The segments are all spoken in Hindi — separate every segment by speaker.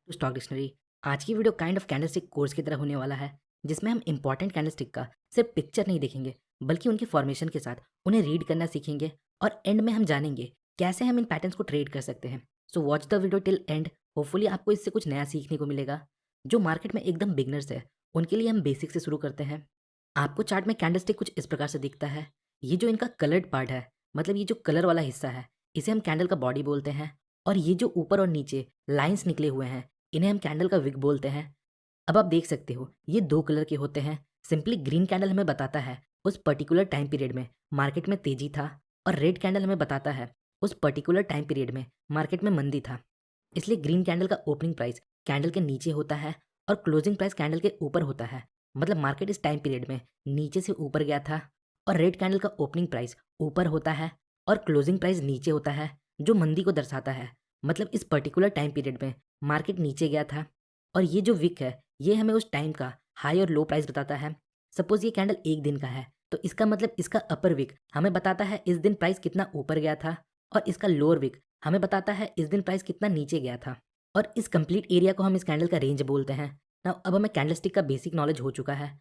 Speaker 1: To stock dictionary. आज की video kind of candlestick course की तरह होने वाला है, जिसमें हम इंपॉर्टेंट कैंडलस्टिक का सिर्फ पिक्चर नहीं देखेंगे, बल्कि उनके फॉर्मेशन के साथ उन्हें रीड करना सीखेंगे और एंड में हम जानेंगे कैसे हम इन पैटर्न्स को ट्रेड कर सकते हैं। So watch the video till and. Hopefully आपको इससे कुछ नया सीखने को मिलेगा। जो मार्केट में एकदम बिगनर्स है, उनके लिए हम बेसिक से शुरू करते हैं। आपको चार्ट में कैंडलस्टिक कुछ इस प्रकार से दिखता है। ये जो इनका कलर्ड पार्ट है, मतलब ये जो कलर वाला हिस्सा है, इसे हम कैंडल का बॉडी बोलते हैं। और ये जो ऊपर और नीचे लाइंस निकले हुए हैं, इन्हें हम कैंडल का विक बोलते हैं। अब आप देख सकते हो ये दो कलर के होते हैं। सिंपली ग्रीन कैंडल हमें बताता है उस पर्टिकुलर टाइम पीरियड में मार्केट में तेजी था, और रेड कैंडल हमें बताता है उस पर्टिकुलर टाइम पीरियड में मार्केट में मंदी था। इसलिए ग्रीन कैंडल का ओपनिंग प्राइस कैंडल के नीचे होता है और क्लोजिंग प्राइस कैंडल के ऊपर होता है। मतलब मार्केट इस टाइम पीरियड में नीचे से ऊपर गया था। और रेड कैंडल का ओपनिंग प्राइस ऊपर होता है और क्लोजिंग प्राइस नीचे होता है, जो मंदी को दर्शाता है। मतलब इस पर्टिकुलर टाइम पीरियड में मार्केट नीचे गया था। और ये जो विक है, ये हमें उस टाइम का हाई और लो प्राइस बताता है। सपोज ये कैंडल एक दिन का है, तो इसका मतलब इसका अपर विक हमें बताता है इस दिन प्राइस कितना ऊपर गया था, और इसका लोअर विक हमें बताता है इस दिन प्राइस कितना नीचे गया था। और इस कंप्लीट एरिया को हम इस कैंडल का रेंज बोलते हैं। ना अब हमें कैंडलस्टिक का बेसिक नॉलेज हो चुका है,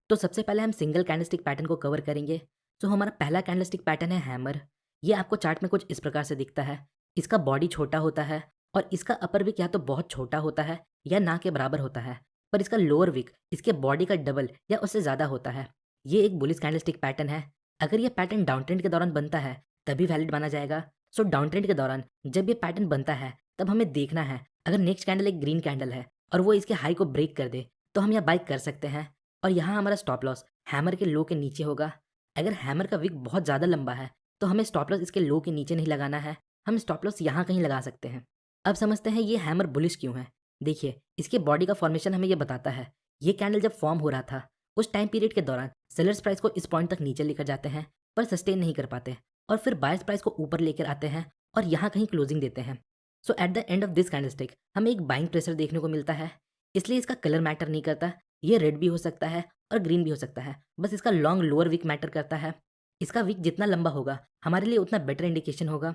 Speaker 1: तो सबसे पहले हम सिंगल कैंडलस्टिक पैटर्न को कवर करेंगे। तो हमारा पहला कैंडलस्टिक पैटर्न है हैमर। ये आपको चार्ट में कुछ इस प्रकार से दिखता है। इसका बॉडी छोटा होता है और इसका अपर विक या तो बहुत छोटा होता है या ना के बराबर होता है, पर इसका लोअर विक इसके बॉडी का डबल या उससे ज़्यादा होता है। ये एक बुलिश कैंडलस्टिक पैटर्न है। अगर ये पैटर्न डाउन ट्रेंड के दौरान बनता है तभी वैलिड माना जाएगा। सो डाउन ट्रेंड के दौरान जब ये पैटर्न बनता है, तब हमें देखना है अगर नेक्स्ट कैंडल एक ग्रीन कैंडल है और वो इसके हाई को ब्रेक कर दे, तो हम यहाँ बाई कर सकते हैं। और यहाँ हमारा स्टॉप लॉस हैमर के लो के नीचे होगा। अगर हैमर का विक बहुत ज़्यादा लंबा है, तो हमें स्टॉप लॉस इसके लो के नीचे नहीं लगाना है, हम स्टॉप लॉस यहाँ कहीं लगा सकते हैं। अब समझते हैं ये हैमर बुलिश क्यों है। देखिए, इसके बॉडी का फॉर्मेशन हमें ये बताता है। ये कैंडल जब फॉर्म हो रहा था, उस टाइम पीरियड के दौरान सेलर्स प्राइस को इस पॉइंट तक नीचे लेकर जाते हैं, पर सस्टेन नहीं कर पाते, और फिर बायर्स प्राइस को ऊपर लेकर आते हैं और यहाँ कहीं क्लोजिंग देते हैं। So at the end of this candlestick हमें एक बाइंग प्रेशर देखने को मिलता है। इसलिए इसका कलर मैटर नहीं करता। ये रेड भी हो सकता है और ग्रीन भी हो सकता है, बस इसका लॉन्ग लोअर विक मैटर करता है। इसका विक जितना लंबा होगा, हमारे लिए उतना बेटर इंडिकेशन होगा।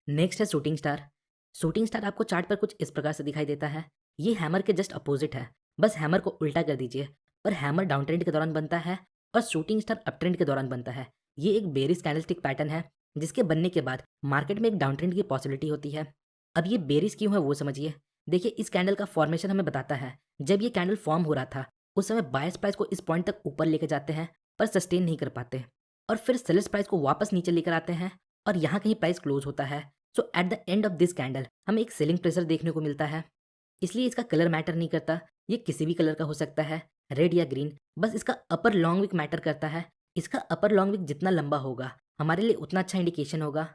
Speaker 1: नेक्स्ट है शूटिंग स्टार। शूटिंग स्टार आपको चार्ट पर कुछ इस प्रकार से दिखाई देता है। ये हैमर के जस्ट अपोजिट है, बस हैमर को उल्टा कर दीजिए। पर हैमर डाउन ट्रेंड के दौरान बनता है और शूटिंग स्टार अप ट्रेंड के दौरान बनता है। ये एक बेरिश कैंडलस्टिक पैटर्न है, जिसके बनने के बाद मार्केट में एक डाउन ट्रेंड की पॉसिबिलिटी होती है। अब ये बेरिश क्यों है वो समझिए। देखिए, इस कैंडल का फॉर्मेशन हमें बताता है जब ये कैंडल फॉर्म हो रहा था, उस समय बायर्स प्राइस को इस पॉइंट तक ऊपर लेके जाते हैं, पर सस्टेन नहीं कर पाते, और फिर सेलर्स प्राइस को वापस नीचे लेकर आते हैं और यहाँ कहीं प्राइस क्लोज होता है। So at the end of this candle हमें एक सेलिंग प्रेशर देखने को मिलता है। इसलिए इसका कलर मैटर नहीं करता। ये किसी भी कलर का हो सकता है, रेड या ग्रीन, बस इसका अपर लॉन्ग विक मैटर करता है। इसका अपर लॉन्ग विक जितना लंबा होगा, हमारे लिए उतना अच्छा इंडिकेशन होगा।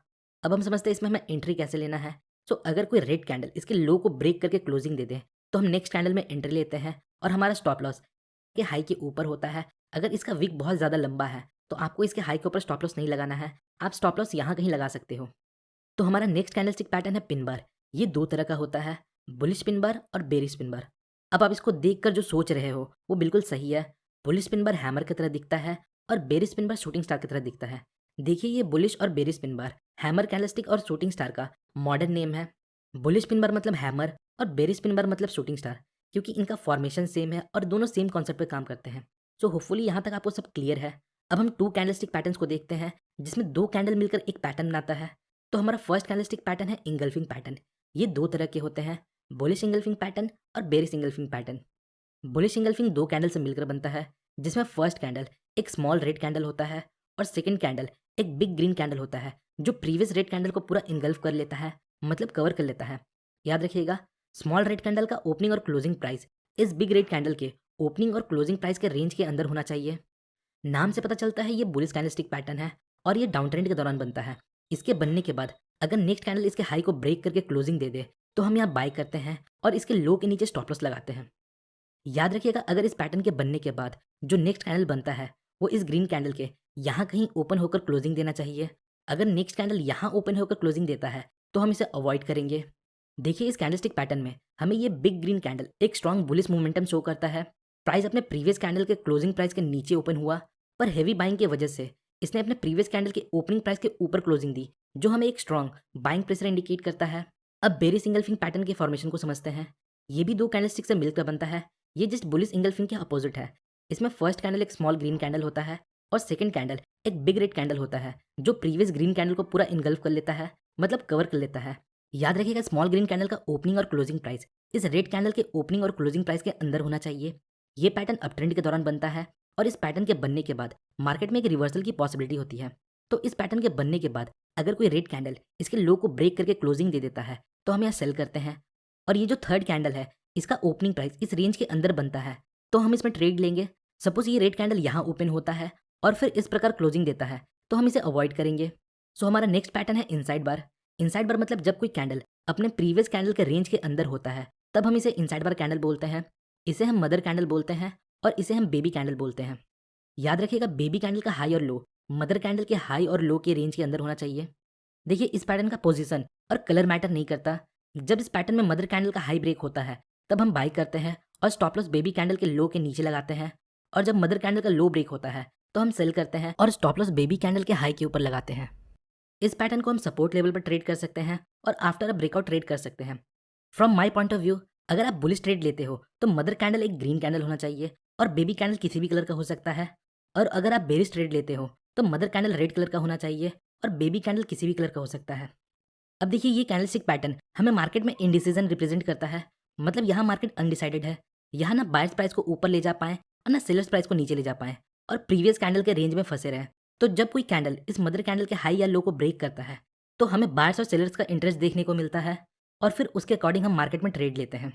Speaker 1: अब हम समझते हैं इसमें हमें एंट्री कैसे लेना है। सो अगर कोई रेड कैंडल इसके लो को ब्रेक करके क्लोजिंग दे दे, तो हम नेक्स्ट कैंडल में एंट्री लेते हैं और हमारा स्टॉप लॉस के हाई के ऊपर होता है। अगर इसका विक बहुत ज़्यादा लंबा है, तो आपको इसके हाई के ऊपर स्टॉप लॉस नहीं लगाना है, आप स्टॉप लॉस यहाँ कहीं लगा सकते हो। तो हमारा नेक्स्ट कैंडलस्टिक पैटर्न है पिन बार। ये दो तरह का होता है, बुलिश पिन बार और बेरिश पिन बार। अब आप इसको देखकर जो सोच रहे हो वो बिल्कुल सही है। बुलिश पिन बार हैमर की तरह दिखता है और bearish pin bar shooting star की तरह दिखता है। देखिए, ये बुलिश और bearish pin bar hammer candlestick और शूटिंग स्टार का मॉडर्न नेम है। बुलिश पिन बार मतलब हैमर और बेरिश पिन बार मतलब शूटिंग स्टार, क्योंकि इनका फॉर्मेशन सेम है और दोनों सेम कॉन्सेप्ट पे काम करते हैं। सो होपफुली यहाँ तक आपको सब क्लियर है। अब हम टू कैंडलस्टिक पैटर्न्स को देखते हैं, जिसमें दो कैंडल मिलकर एक पैटर्न बनाता है। तो हमारा फर्स्ट कैंडलस्टिक पैटर्न है इंगल्फिंग पैटर्न। ये दो तरह के होते हैं, बुलिश इंगल्फिंग पैटर्न और bearish engulfing pattern. Bullish engulfing दो कैंडल से मिलकर बनता है, जिसमें फर्स्ट कैंडल एक स्मॉल रेड कैंडल होता है और सेकंड कैंडल एक बिग ग्रीन कैंडल होता है, जो प्रीवियस रेड कैंडल को पूरा इंगल्फ कर लेता है, मतलब कवर कर लेता है। याद रखिएगा, स्मॉल रेड कैंडल का ओपनिंग और क्लोजिंग प्राइस इस बिग रेड कैंडल के ओपनिंग और क्लोजिंग प्राइस के रेंज के अंदर होना चाहिए। नाम से पता चलता है ये बुलिश कैंडलस्टिक पैटर्न है और ये डाउन ट्रेंड के दौरान बनता है। इसके बनने के बाद अगर नेक्स्ट कैंडल इसके हाई को ब्रेक करके क्लोजिंग दे दे, तो हम यहाँ बाय करते हैं और इसके लो के नीचे स्टॉप लॉस लगाते हैं। याद रखिएगा, अगर इस पैटर्न के बनने के बाद जो नेक्स्ट कैंडल बनता है, वो इस ग्रीन कैंडल के यहाँ कहीं ओपन होकर क्लोजिंग देना चाहिए। अगर नेक्स्ट कैंडल यहाँ ओपन होकर क्लोजिंग देता है, तो हम इसे अवॉइड करेंगे। देखिए, इस कैंडलस्टिक पैटर्न में हमें ये बिग ग्रीन कैंडल एक स्ट्रॉन्ग बुलिश मोमेंटम शो करता है। प्राइस अपने प्रीवियस कैंडल के क्लोजिंग प्राइस के नीचे ओपन हुआ, पर हेवी बाइंग की वजह से इसने अपने प्रीवियस कैंडल के ओपनिंग प्राइस के ऊपर क्लोजिंग दी, जो हमें एक स्ट्रॉन्ग बाइंग प्रेशर इंडिकेट करता है। अब बेरिश इंगल्फिंग पैटर्न के फॉर्मेशन को समझते हैं। ये भी 2 कैंडलस्टिक से मिलकर बनता है। ये जस्ट बुलिश इंगल्फिंग के अपोजिट है। इसमें फर्स्ट कैंडल एक स्मॉल ग्रीन कैंडल होता है और सेकंड कैंडल एक बिग रेड कैंडल होता है, जो प्रीवियस ग्रीन कैंडल को पूरा इनगल्फ कर लेता है, मतलब कवर कर लेता है। याद रखिएगा, स्मॉल ग्रीन कैंडल का ओपनिंग और क्लोजिंग प्राइस इस रेड कैंडल के ओपनिंग और क्लोजिंग प्राइस के अंदर होना चाहिए। ये पैटर्न अप ट्रेंड के दौरान बनता है और इस पैटर्न के बनने के बाद मार्केट में एक रिवर्सल की पॉसिबिलिटी होती है। तो इस पैटर्न के बनने के बाद अगर कोई रेड कैंडल इसके लो को ब्रेक करके क्लोजिंग दे देता है तो हम यहाँ सेल करते हैं। और ये जो थर्ड कैंडल है, इसका ओपनिंग प्राइस इस रेंज के अंदर बनता है तो हम इसमें ट्रेड लेंगे। सपोज ये रेड कैंडल यहाँ ओपन होता है और फिर इस प्रकार क्लोजिंग देता है तो हम इसे अवॉइड करेंगे। सो हमारा नेक्स्ट पैटर्न है इनसाइड बार। इनसाइड बार मतलब जब कोई कैंडल अपने प्रीवियस कैंडल के रेंज के अंदर होता है तब हम इसे इनसाइड बार कैंडल बोलते हैं। इसे हम मदर कैंडल बोलते हैं और इसे हम बेबी कैंडल बोलते हैं। याद रखिएगा, बेबी कैंडल का हाई और लो मदर कैंडल के हाई और लो के रेंज के अंदर होना चाहिए। देखिए, इस पैटर्न का पोजीशन और कलर मैटर नहीं करता। जब इस पैटर्न में मदर कैंडल का हाई ब्रेक होता है तब हम बाई करते हैं और स्टॉप लॉस बेबी कैंडल के लो के नीचे लगाते हैं, और जब मदर कैंडल का लो ब्रेक होता है तो हम सेल करते हैं और स्टॉप लॉस बेबी कैंडल के हाई के ऊपर लगाते हैं। इस पैटर्न को हम सपोर्ट लेवल पर ट्रेड कर सकते हैं और आफ्टर अ ब्रेकआउट ट्रेड कर सकते हैं। From my point of view, अगर आप बुलिश ट्रेड लेते हो तो मदर कैंडल एक ग्रीन कैंडल होना चाहिए और बेबी कैंडल किसी भी कलर का हो सकता है। और अगर आप बेरिश ट्रेड लेते हो तो मदर कैंडल रेड कलर का होना चाहिए और बेबी कैंडल किसी भी कलर का हो सकता है। अब देखिए, ये कैंडलस्टिक पैटर्न हमें मार्केट में इनडिसीजन रिप्रेजेंट करता है। मतलब यहाँ मार्केट अनडिसाइडेड है। यहाँ ना बायर्स प्राइस को ऊपर ले जा पाए और ना सेलर्स प्राइस को नीचे ले जा पाए और प्रीवियस कैंडल के रेंज में फंसे रहे। तो जब कोई कैंडल इस मदर कैंडल के हाई या लो को ब्रेक करता है तो हमें बायर्स और सेलर्स का इंटरेस्ट देखने को मिलता है और फिर उसके अकॉर्डिंग हम मार्केट में ट्रेड लेते हैं।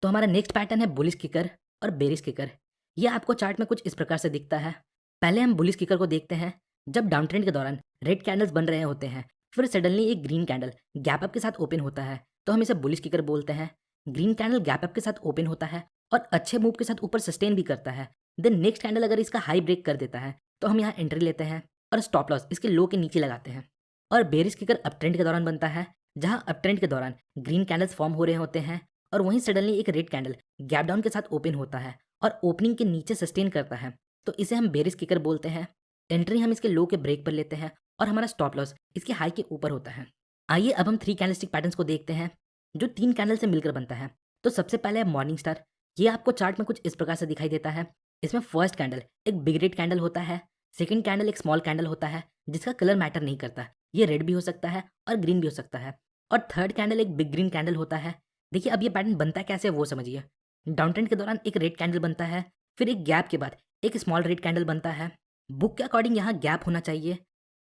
Speaker 1: तो हमारा नेक्स्ट पैटर्न है बुलिश किकर और बेरिश किकर। यह आपको चार्ट में कुछ इस प्रकार से दिखता है। पहले हम बुलिश किकर को देखते हैं। जब डाउन ट्रेंड के दौरान रेड कैंडल्स बन रहे होते हैं, फिर सडनली एक ग्रीन कैंडल गैप अप के साथ ओपन होता है तो हम इसे बुलिश किकर बोलते हैं। ग्रीन कैंडल गैप अप के साथ ओपन होता है और अच्छे मूव के साथ ऊपर सस्टेन भी करता है। देन नेक्स्ट कैंडल अगर इसका हाई ब्रेक कर देता है तो हम यहाँ एंट्री लेते हैं और स्टॉप लॉस इसके लो के नीचे लगाते हैं। और बेरिश किकर अप ट्रेंड के दौरान बनता है, जहाँ अप ट्रेंड के दौरान ग्रीन कैंडल्स फॉर्म हो रहे होते हैं और वहीं सडनली एक रेड कैंडल गैप डाउन के साथ ओपन होता है और ओपनिंग के नीचे सस्टेन करता है तो इसे हम बेरिश किकर बोलते हैं। एंट्री हम इसके लो के ब्रेक पर लेते हैं और हमारा स्टॉप लॉस इसके हाई के ऊपर होता है। आइए अब हम 3 कैंडलस्टिक पैटर्न्स को देखते हैं जो 3 कैंडल से मिलकर बनता है। तो सबसे पहले है मॉर्निंग स्टार। ये आपको चार्ट में कुछ इस प्रकार से दिखाई देता है। इसमें फर्स्ट कैंडल एक बिग रेड कैंडल होता है, सेकंड कैंडल एक स्मॉल कैंडल होता है जिसका कलर मैटर नहीं करता, ये रेड भी हो सकता है और ग्रीन भी हो सकता है, और थर्ड कैंडल एक बिग ग्रीन कैंडल होता है। देखिए, अब ये पैटर्न बनता कैसे वो समझिए। डाउन ट्रेंड के दौरान एक रेड कैंडल बनता है, फिर एक गैप के बाद एक स्मॉल रेड कैंडल बनता है। बुक के अकॉर्डिंग यहाँ गैप होना चाहिए।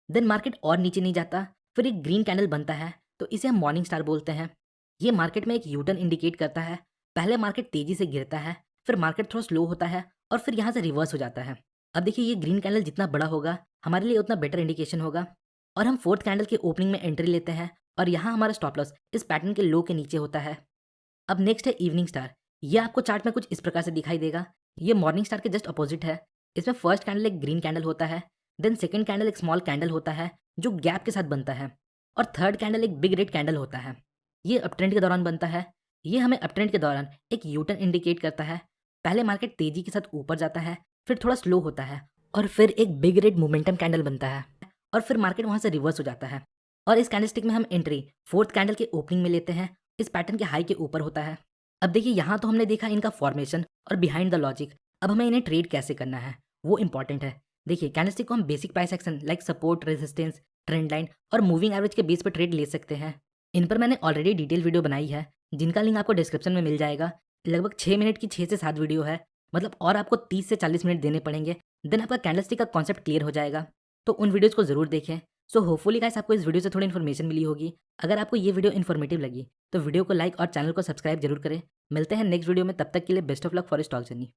Speaker 1: देन मार्केट और नीचे नहीं जाता, फिर एक ग्रीन कैंडल बनता है तो इसे हम मॉर्निंग स्टार बोलते हैं। ये मार्केट में एक यूटर्न इंडिकेट करता है। पहले मार्केट तेजी से गिरता है, फिर मार्केट थोड़ा स्लो होता है और फिर यहाँ से रिवर्स हो जाता है। अब देखिए, ये ग्रीन कैंडल जितना बड़ा होगा हमारे लिए उतना बेटर इंडिकेशन होगा। और हम फोर्थ कैंडल के ओपनिंग में एंट्री लेते हैं और यहाँ हमारा स्टॉप लॉस इस पैटर्न के लो के नीचे होता है। अब नेक्स्ट है इवनिंग स्टार। ये आपको चार्ट में कुछ इस प्रकार से दिखाई देगा। ये मॉर्निंग स्टार के जस्ट अपोजिट है। इसमें फर्स्ट कैंडल एक ग्रीन कैंडल होता है, देन सेकंड कैंडल एक स्मॉल कैंडल होता है जो गैप के साथ बनता है, और थर्ड कैंडल एक बिग रेड कैंडल होता है। ये अप ट्रेंड के दौरान बनता है। ये हमें अप ट्रेंड के दौरान एक यूटर्न इंडिकेट करता है। पहले मार्केट तेजी के साथ ऊपर जाता है, फिर थोड़ा स्लो होता है और फिर एक बिग रेड मोमेंटम कैंडल बनता है और फिर मार्केट वहां से रिवर्स हो जाता है। और इस कैंडलस्टिक में हम एंट्री फोर्थ कैंडल के ओपनिंग में लेते हैं। इस पैटर्न के हाई के ऊपर होता है। अब देखिए, यहाँ तो हमने देखा इनका फॉर्मेशन और बिहाइंड द लॉजिक। अब हमें इन्हें ट्रेड कैसे करना है वो इंपॉर्टेंट है। देखिए, कैंडलस्टिक को हम basic price action like support, resistance, trend line और मूविंग एवरेज के बेस पर ट्रेड ले सकते हैं। इन पर मैंने ऑलरेडी डिटेल वीडियो बनाई है जिनका लिंक आपको डिस्क्रिप्शन में मिल जाएगा। लगभग 6 मिनट की 6 से 7 वीडियो है, मतलब और आपको 30 से 40 मिनट देने पड़ेंगे। देन आपका कैंडलस्टिक का कॉन्सेप्ट क्लियर हो जाएगा। तो उन वीडियोज़ को जरूर देखें। सो होपफुली गाइस आपको इस वीडियो से थोड़ी इन्फॉर्मेशन मिली होगी। अगर आपको ये वीडियो इन्फॉर्मेटिव लगी तो वीडियो को लाइक और चैनल को सब्सक्राइब जरूर करें। मिलते हैं नेक्स्ट वीडियो में, तब तक के लिए best of luck for stock journey.